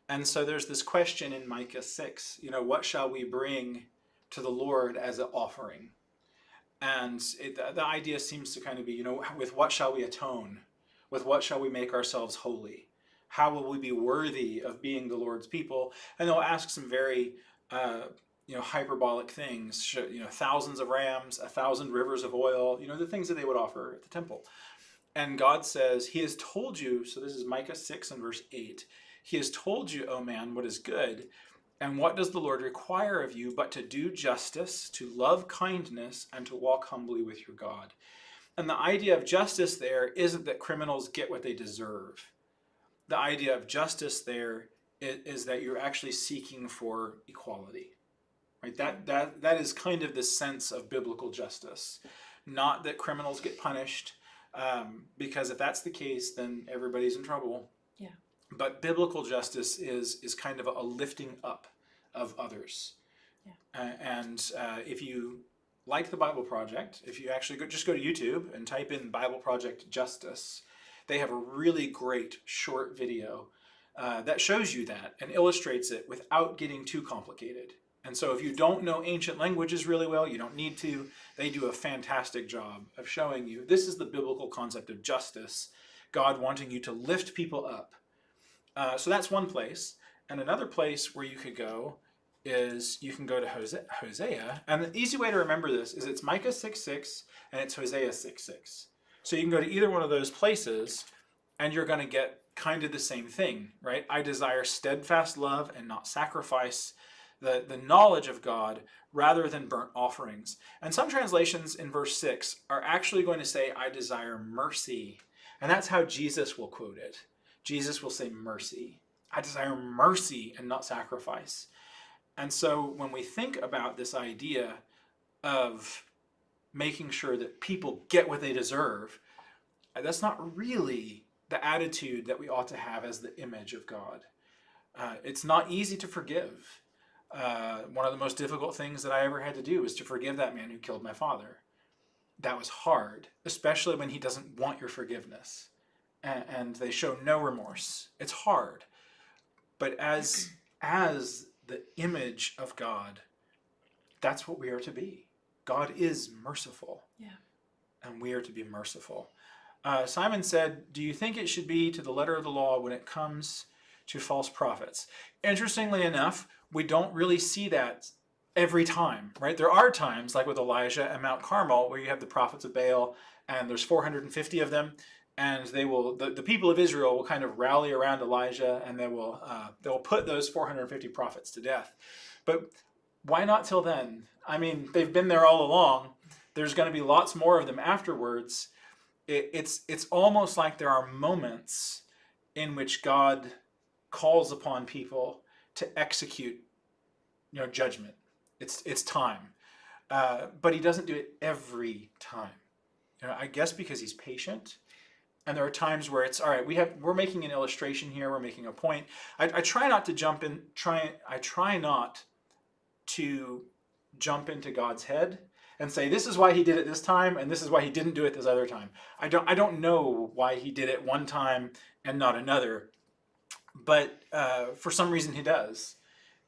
And so there's this question in Micah 6, what shall we bring to the Lord as an offering? And the idea seems to kind of be, with what shall we atone? With what shall we make ourselves holy? How will we be worthy of being the Lord's people? And they'll ask some very, hyperbolic things, thousands of rams, 1,000 rivers of oil, the things that they would offer at the temple. And God says, he has told you, so this is Micah 6 and verse 8, he has told you, O man, what is good. And what does the Lord require of you but to do justice, to love kindness, and to walk humbly with your God? And the idea of justice there isn't that criminals get what they deserve. The idea of justice there is that you're actually seeking for equality. Right? That is kind of the sense of biblical justice. Not that criminals get punished, because if that's the case, then everybody's in trouble. Yeah. But biblical justice is kind of a lifting up of others. Yeah. And if you like the Bible Project, if you actually just go to YouTube and type in Bible Project Justice, they have a really great short video that shows you that and illustrates it without getting too complicated. And so if you don't know ancient languages really well, you don't need to. They do a fantastic job of showing you this is the biblical concept of justice, God wanting you to lift people up. So that's one place. And another place where you could go is you can go to Hosea. And the easy way to remember this is it's Micah 6:6 and it's Hosea 6:6. So you can go to either one of those places and you're going to get kind of the same thing, right? I desire steadfast love and not sacrifice, the knowledge of God rather than burnt offerings. And some translations in verse 6 are actually going to say, I desire mercy. And that's how Jesus will quote it. Jesus will say mercy. I desire mercy and not sacrifice. And so when we think about this idea of making sure that people get what they deserve, that's not really the attitude that we ought to have as the image of God. It's not easy to forgive. One of the most difficult things that I ever had to do was to forgive that man who killed my father. That was hard, especially when he doesn't want your forgiveness and they show no remorse. It's hard. But as the image of God, that's what we are to be. God is merciful. Yeah. And we are to be merciful. Simon said, do you think it should be to the letter of the law when it comes to false prophets? Interestingly enough, we don't really see that every time, right? There are times, like with Elijah at Mount Carmel, where you have the prophets of Baal, and there's 450 of them, and they will, the people of Israel will kind of rally around Elijah, and they will put those 450 prophets to death. But why not till then? I mean, they've been there all along. There's going to be lots more of them afterwards. It's almost like there are moments in which God calls upon people to execute, judgment. It's time, but he doesn't do it every time. I guess because he's patient, and there are times where it's all right. We're making an illustration here. We're making a point. I try not to jump in. I try not to jump into God's head and say this is why he did it this time and this is why he didn't do it this other time. I don't know why he did it one time and not another, but for some reason he does,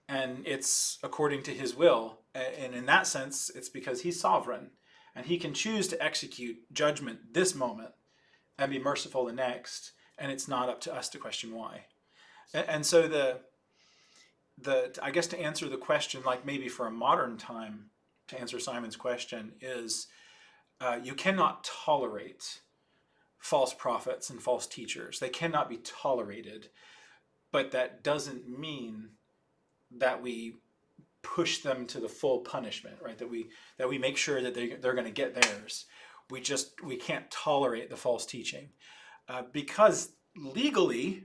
and it's according to his will. And in that sense, it's because he's sovereign and he can choose to execute judgment this moment and be merciful the next, and it's not up to us to question why. And so I guess to answer the question, like maybe for a modern time, to answer Simon's question, is you cannot tolerate false prophets and false teachers. They cannot be tolerated, but that doesn't mean that we push them to the full punishment, right? That we make sure that they're going to get theirs. We can't tolerate the false teaching because legally,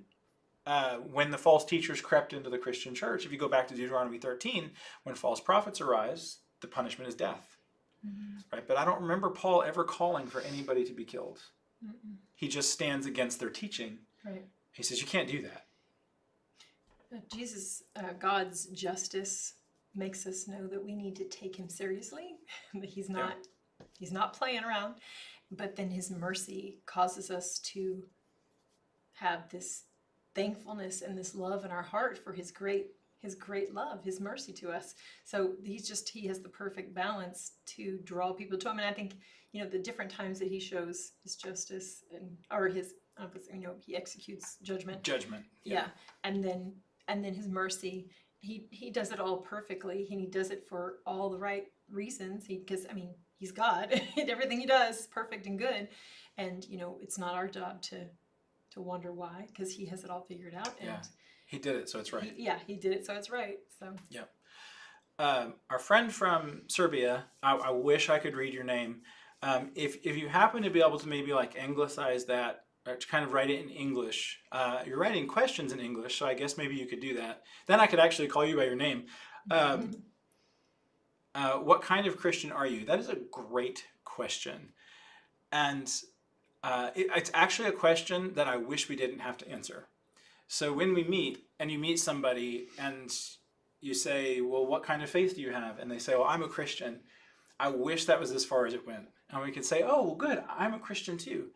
when the false teachers crept into the Christian church, if you go back to Deuteronomy 13, when false prophets arise, the punishment is death. Mm-hmm. Right? But I don't remember Paul ever calling for anybody to be killed. Mm-mm. He just stands against their teaching. Right. He says, you can't do that. God's justice makes us know that we need to take him seriously, that he's not playing around, but then his mercy causes us to have this thankfulness and this love in our heart for his great love, his mercy to us. So he has the perfect balance to draw people to him. And I think, the different times that he shows his justice he executes judgment. Yeah. And then his mercy, he does it all perfectly. He does it for all the right reasons. Because he's God. Everything he does is perfect and good. And, it's not our job to wonder why, because he has it all figured out. And He did it, so it's right. He did it, so it's right. So Our friend from Serbia, I wish I could read your name. If you happen to be able to maybe like anglicize that, or to kind of write it in English, you're writing questions in English, so I guess maybe you could do that. Then I could actually call you by your name. What kind of Christian are you? That is a great question. And it's actually a question that I wish we didn't have to answer. So when we meet and you meet somebody and you say, well, what kind of faith do you have? And they say, well, I'm a Christian. I wish that was as far as it went. And we could say, oh, well, good, I'm a Christian too.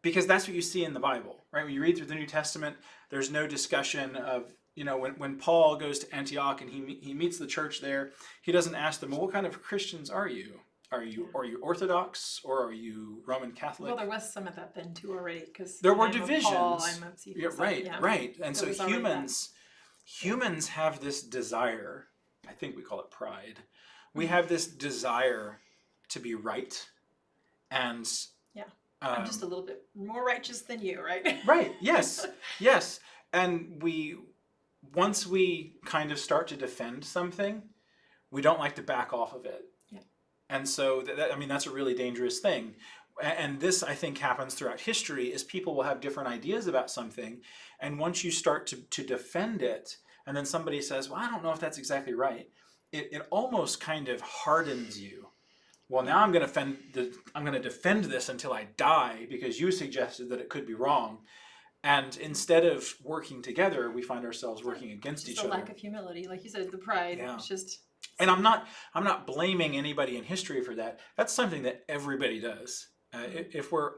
Because that's what you see in the Bible, right? When you read through the New Testament, there's no discussion of, when Paul goes to Antioch and he meets the church there, he doesn't ask them, well, what kind of Christians are you? Are you Orthodox or are you Roman Catholic? well, there was some of that then too already, because There were I'm divisions. A Paul, I'm a Cephas, Yeah, right, yeah. right. And There so was already that. humans have this desire, I think we call it pride. We have this desire to be right. And Yeah. I'm just a little bit more righteous than you, right? right, yes, yes. And once we kind of start to defend something, we don't like to back off of it. Yeah. And so that's a really dangerous thing. And this, I think, happens throughout history, is people will have different ideas about something. And once you start to defend it, and then somebody says, well, I don't know if that's exactly right, it almost kind of hardens you. Well, now I'm going to defend this until I die because you suggested that it could be wrong. And instead of working together, we find ourselves working against each Just a other. lack of humility, like you said, the pride. Yeah. It's just. And I'm not blaming anybody in history for that. That's something that everybody does. If we're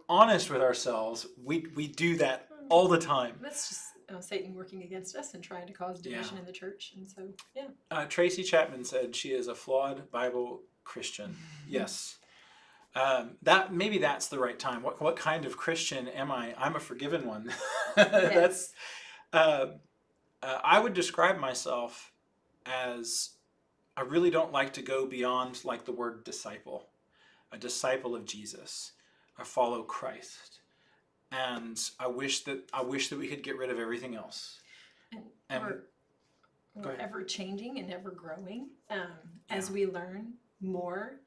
honest with ourselves, we do that all the time. That's just Satan working against us and trying to cause division in the church, and so yeah. Tracy Chapman said she is a flawed Bible Christian. Yes. Maybe that's the right time. What kind of Christian am I? I'm a forgiven one. Yes. I would describe myself as, I really don't like to go beyond like the word disciple. A disciple of Jesus. I follow Christ. And I wish that we could get rid of everything else. And we're ever changing and ever growing as Yeah. we learn more.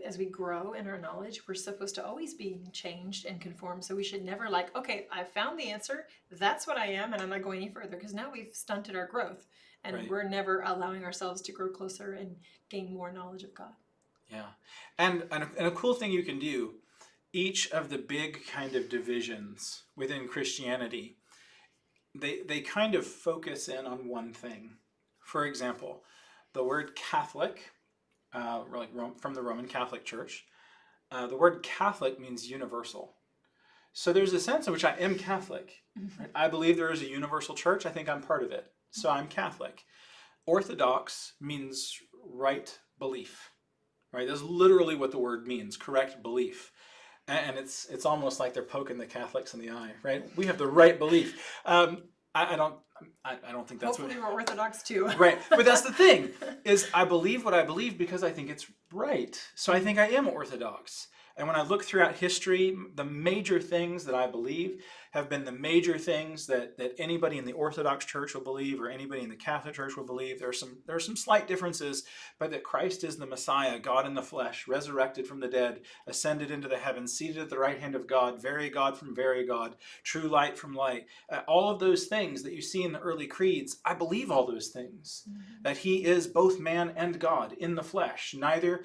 As we grow in our knowledge, we're supposed to always be changed and conformed. So we should never okay, I found the answer. That's what I am, and I'm not going any further, because now we've stunted our growth, and Right. we're never allowing ourselves to grow closer and gain more knowledge of God. Yeah. And a cool thing you can do, each of the big kind of divisions within Christianity, they kind of focus in on one thing. For example, the word Catholic, from the Roman Catholic Church, the word Catholic means universal. So there's a sense in which I am Catholic. Right? I believe there is a universal church. I think I'm part of it. So I'm Catholic. Orthodox means right belief. Right? That's literally what the word means, correct belief. And it's almost like they're poking the Catholics in the eye, right? We have the right belief. I don't think that's Hopefully we're Orthodox too. right. But that's the thing, is I believe what I believe because I think it's right. So I think I am Orthodox. And when I look throughout history, the major things that I believe have been the major things that anybody in the Orthodox Church will believe, or anybody in the Catholic Church will believe. There are some slight differences, but that Christ is the Messiah, God in the flesh, resurrected from the dead, ascended into the heavens, seated at the right hand of God, very God from very God, true light from light. All of those things that you see in the early creeds, I believe all those things. Mm-hmm. That he is both man and God in the flesh. Neither,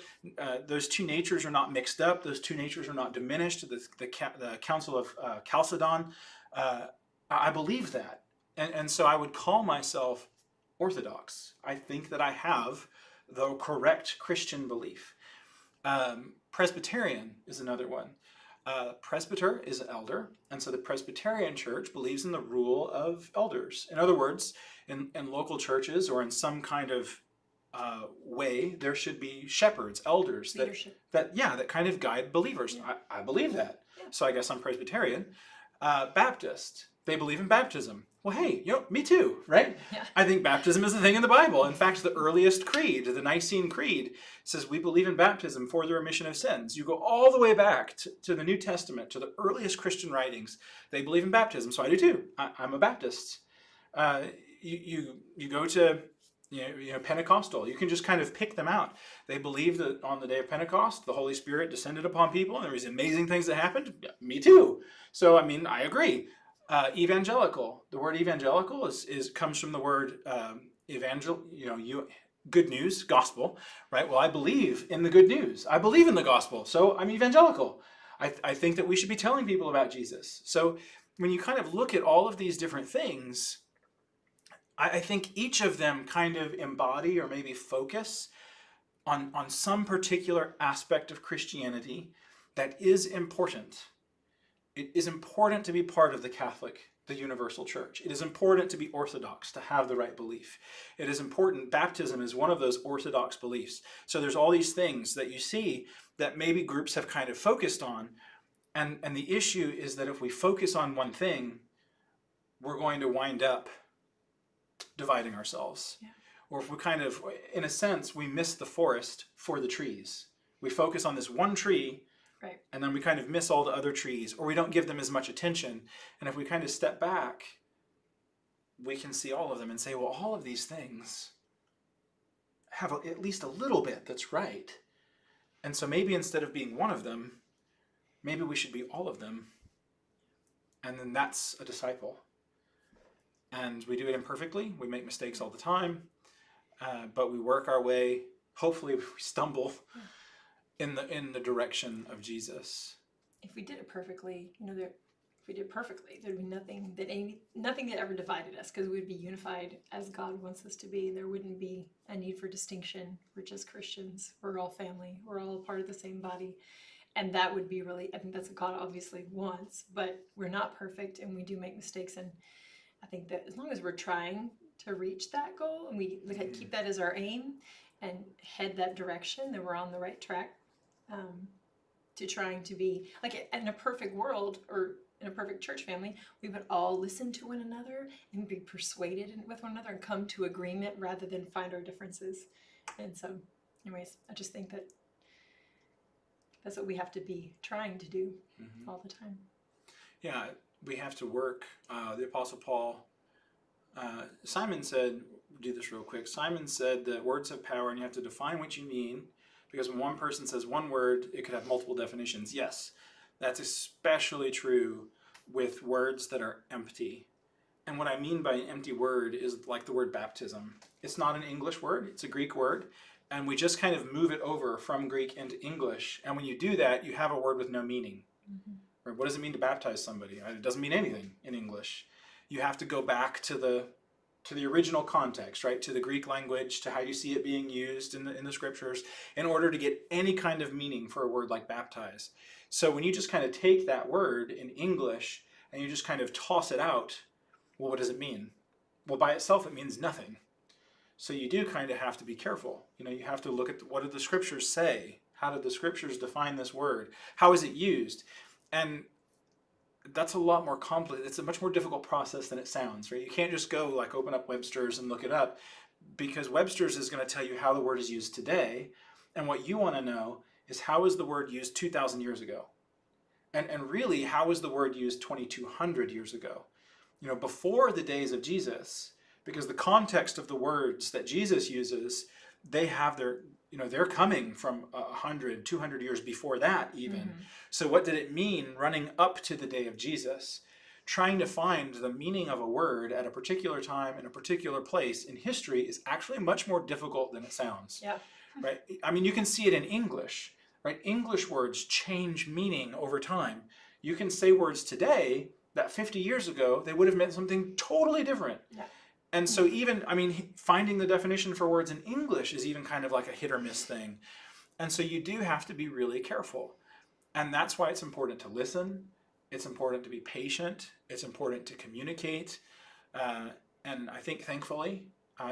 those two natures are not mixed up. Those two natures are not diminished. The Council of Chalcedon, I believe that. And so I would call myself Orthodox. I think that I have the correct Christian belief. Presbyterian is another one. Presbyter is an elder, and so the Presbyterian Church believes in the rule of elders. In other words, in local churches or in some kind of way, there should be shepherds, elders that kind of guide believers. Yeah. I believe that. Yeah. So I guess I'm Presbyterian. Baptist. they believe in baptism. Well, hey, me too, right? Yeah. I think baptism is a thing in the Bible. In fact, the earliest creed, the Nicene Creed, says we believe in baptism for the remission of sins. You go all the way back to the New Testament, to the earliest Christian writings. They believe in baptism, so I do too. I'm a Baptist. You go to Pentecostal. You can just kind of pick them out. They believe that on the day of Pentecost, the Holy Spirit descended upon people, and there was amazing things that happened. Yeah, me too. So I agree. Evangelical. The word evangelical comes from the word good news, gospel, right? Well, I believe in the good news. I believe in the gospel, so I'm evangelical. I think that we should be telling people about Jesus. So when you kind of look at all of these different things, I think each of them kind of embody or maybe focus on some particular aspect of Christianity that is important. It is important to be part of the universal church. It is important to be orthodox, to have the right belief. It is important. Baptism is one of those orthodox beliefs. So there's all these things that you see that maybe groups have kind of focused on. And the issue is that if we focus on one thing, we're going to wind up dividing ourselves. Yeah. Or if we kind of, in a sense, we miss the forest for the trees. We focus on this one tree, Right. and then we kind of miss all the other trees, or we don't give them as much attention. And if we kind of step back, we can see all of them and say, well, all of these things have at least a little bit that's right. And so maybe instead of being one of them, maybe we should be all of them. And then that's a disciple. And we do it imperfectly. We make mistakes all the time, but we work our way. Hopefully, we stumble in the direction of Jesus. If we did it perfectly, if we did it perfectly, there'd be nothing that ever divided us, because we'd be unified as God wants us to be. There wouldn't be a need for distinction. We're just Christians. We're all family. We're all part of the same body. And that would be really, I think that's what God obviously wants, but we're not perfect and we do make mistakes. And I think that as long as we're trying to reach that goal and we keep that as our aim and head that direction, then we're on the right track to trying to be, like, in a perfect world or in a perfect church family, we would all listen to one another and be persuaded with one another and come to agreement rather than find our differences. And so, anyways, I just think that that's what we have to be trying to do all the time. Yeah, we have to work. The Apostle Paul, Simon said, do this real quick. Simon said that words have power and you have to define what you mean, because when one person says one word, it could have multiple definitions. Yes, that's especially true with words that are empty. And what I mean by an empty word is like the word baptism. It's not an English word, it's a Greek word. And we just kind of move it over from Greek into English. And when you do that, you have a word with no meaning. Right? What does it mean to baptize somebody? It doesn't mean anything in English. You have to go back to the original context, right? To the Greek language, to how you see it being used in the scriptures, in order to get any kind of meaning for a word like baptize. So when you just kind of take that word in English and you just kind of toss it out, well, what does it mean? Well, by itself, it means nothing. So you do kind of have to be careful. You have to look at what did the scriptures say? How did the scriptures define this word? How is it used? And that's a lot more complex. It's a much more difficult process than it sounds, right? You can't just go like open up Webster's and look it up, because Webster's is going to tell you how the word is used today. And what you want to know is, how is the word used 2,000 years ago? And really, how was the word used 2,200 years ago? Before the days of Jesus, because the context of the words that Jesus uses, they have they're coming from 100, 200 years before that even. So what did it mean running up to the day of Jesus? Trying to find the meaning of a word at a particular time in a particular place in history is actually much more difficult than it sounds. Yeah. Right? I mean, you can see it in English, right? English words change meaning over time. You can say words today that 50 years ago, they would have meant something totally different. Yeah. And so even, finding the definition for words in English is even kind of like a hit or miss thing. And so you do have to be really careful. And that's why it's important to listen. It's important to be patient. It's important to communicate. And I think, thankfully,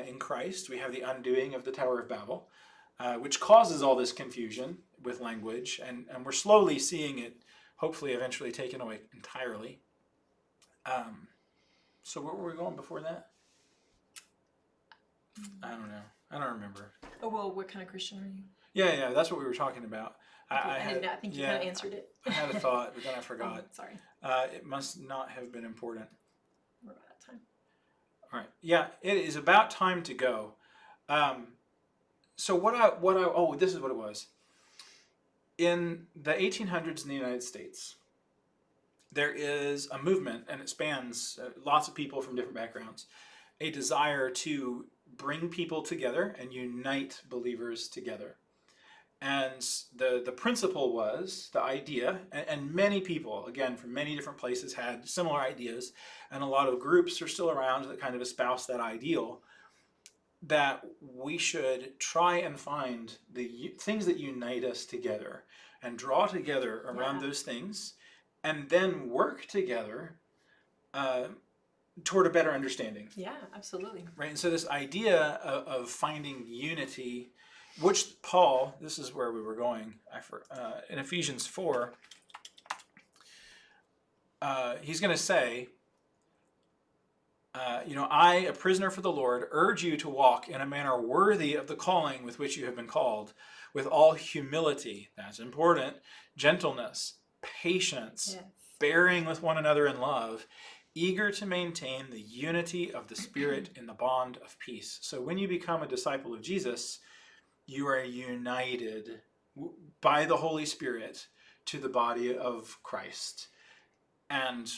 in Christ, we have the undoing of the Tower of Babel, which causes all this confusion with language. And we're slowly seeing it, hopefully, eventually taken away entirely. So where were we going before that? I don't know. I don't remember. Oh, well, what kind of Christian are you? Yeah, that's what we were talking about. Okay, I didn't know. I think you kind of answered it. I had a thought, but then I Oh, forgot. sorry. It must not have been important. We're about out of time. All right. Yeah, it is about time to go. So this is what it was. In the 1800s in the United States, there is a movement, and it spans lots of people from different backgrounds, a desire to bring people together and unite believers together. And the principle was, the idea, and many people, again, from many different places had similar ideas, and a lot of groups are still around that kind of espouse that ideal, that we should try and find the things that unite us together and draw together around those things, and then work together toward a better understanding. Yeah, absolutely. Right, and so this idea of finding unity, which Paul, this is where we were going, in Ephesians 4, he's going to say, I, a prisoner for the Lord, urge you to walk in a manner worthy of the calling with which you have been called, with all humility, that's important, gentleness, patience, bearing with one another in love, eager to maintain the unity of the Spirit in the bond of peace. So when you become a disciple of Jesus, you are united by the Holy Spirit to the body of Christ. And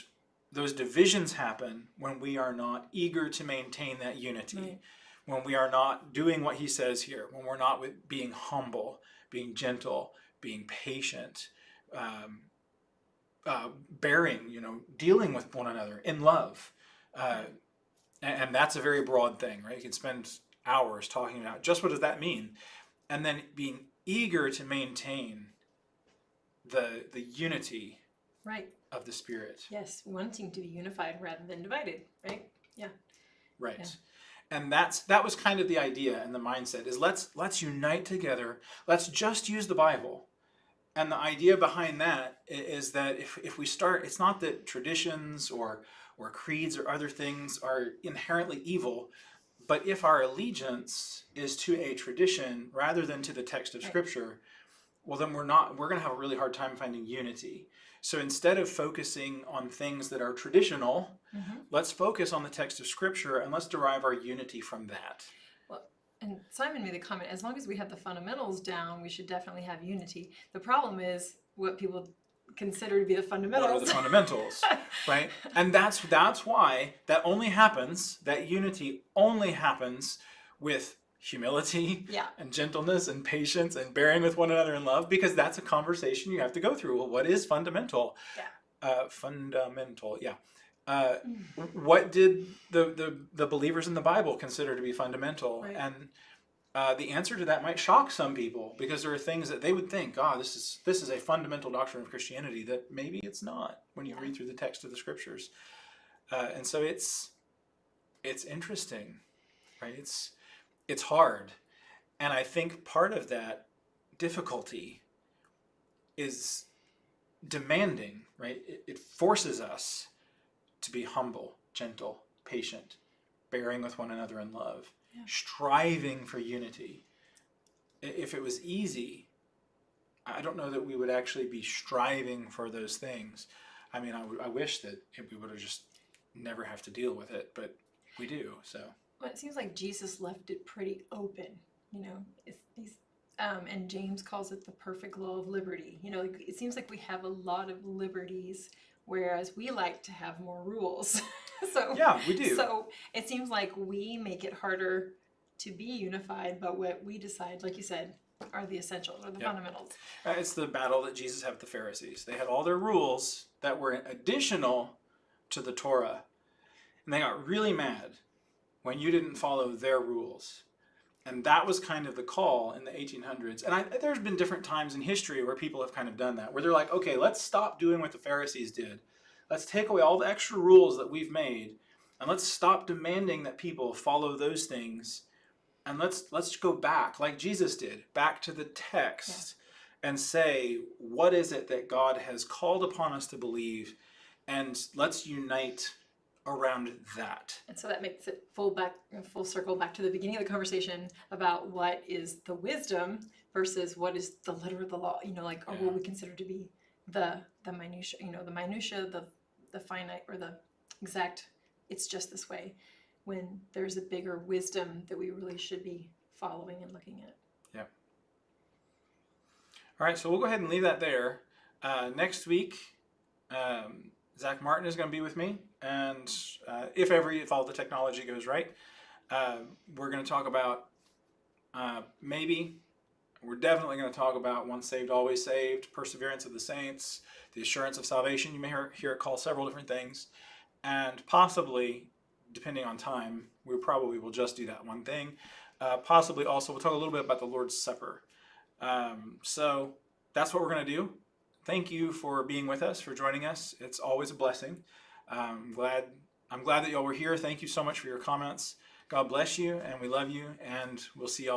those divisions happen when we are not eager to maintain that unity, when we are not doing what he says here, when we're not being humble, being gentle, being patient, bearing, dealing with one another in love. And that's a very broad thing, right? You can spend hours talking about just what does that mean? And then being eager to maintain the unity of the Spirit. Yes, wanting to be unified rather than divided, right? Yeah. Right. Yeah. And that was kind of the idea and the mindset is let's unite together. Let's just use the Bible. And the idea behind that is that if we start, it's not that traditions or creeds or other things are inherently evil, but if our allegiance is to a tradition rather than to the text of Scripture, well, then we're going to have a really hard time finding unity. So instead of focusing on things that are traditional, let's focus on the text of Scripture and let's derive our unity from that. Well, and Simon made the comment, as long as we have the fundamentals down, we should definitely have unity. The problem is what people consider to be the fundamentals. What are the fundamentals, right? And that's why that only happens, that unity only happens with humility and gentleness and patience and bearing with one another in love, because that's a conversation you have to go through. Well, what is fundamental? What did the believers in the Bible consider to be fundamental? Right. And the answer to that might shock some people, because there are things that they would think, this is a fundamental doctrine of Christianity that maybe it's not when you read through the text of the Scriptures. And so it's interesting, right? It's hard. And I think part of that difficulty is demanding, right? It forces us to be humble, gentle, patient, bearing with one another in love, striving for unity. If it was easy, I don't know that we would actually be striving for those things. I mean, I wish that we would have just never have to deal with it, but we do, so. Well, it seems like Jesus left it pretty open, and James calls it the perfect law of liberty. It seems like we have a lot of liberties, whereas we like to have more rules. So yeah, we do. So it seems like we make it harder to be unified, but what we decide, like you said, are the essentials or the fundamentals. It's the battle that Jesus had with the Pharisees. They had all their rules that were additional to the Torah, and they got really mad when you didn't follow their rules. And that was kind of the call in the 1800s. And there's been different times in history where people have kind of done that, where they're like, okay, let's stop doing what the Pharisees did. Let's take away all the extra rules that we've made, and let's stop demanding that people follow those things. And let's go back, like Jesus did, back to the text and say, what is it that God has called upon us to believe? And let's unite around that. And so that makes it full circle back to the beginning of the conversation about what is the wisdom versus what is the letter of the law. Like, or what we consider to be the minutia. The minutia, the finite, or the exact. It's just this way. When there's a bigger wisdom that we really should be following and looking at. Yeah. All right, so we'll go ahead and leave that there. Next week, Zach Martin is going to be with me, and if all the technology goes right, we're going to talk about we're definitely going to talk about once saved, always saved, perseverance of the saints, the assurance of salvation. You may hear it called several different things, and possibly, depending on time, we probably will just do that one thing. Possibly also, we'll talk a little bit about the Lord's Supper. So that's what we're going to do. Thank you for being with us, for joining us. It's always a blessing. I'm glad that y'all were here. Thank you so much for your comments. God bless you, and we love you, and we'll see y'all very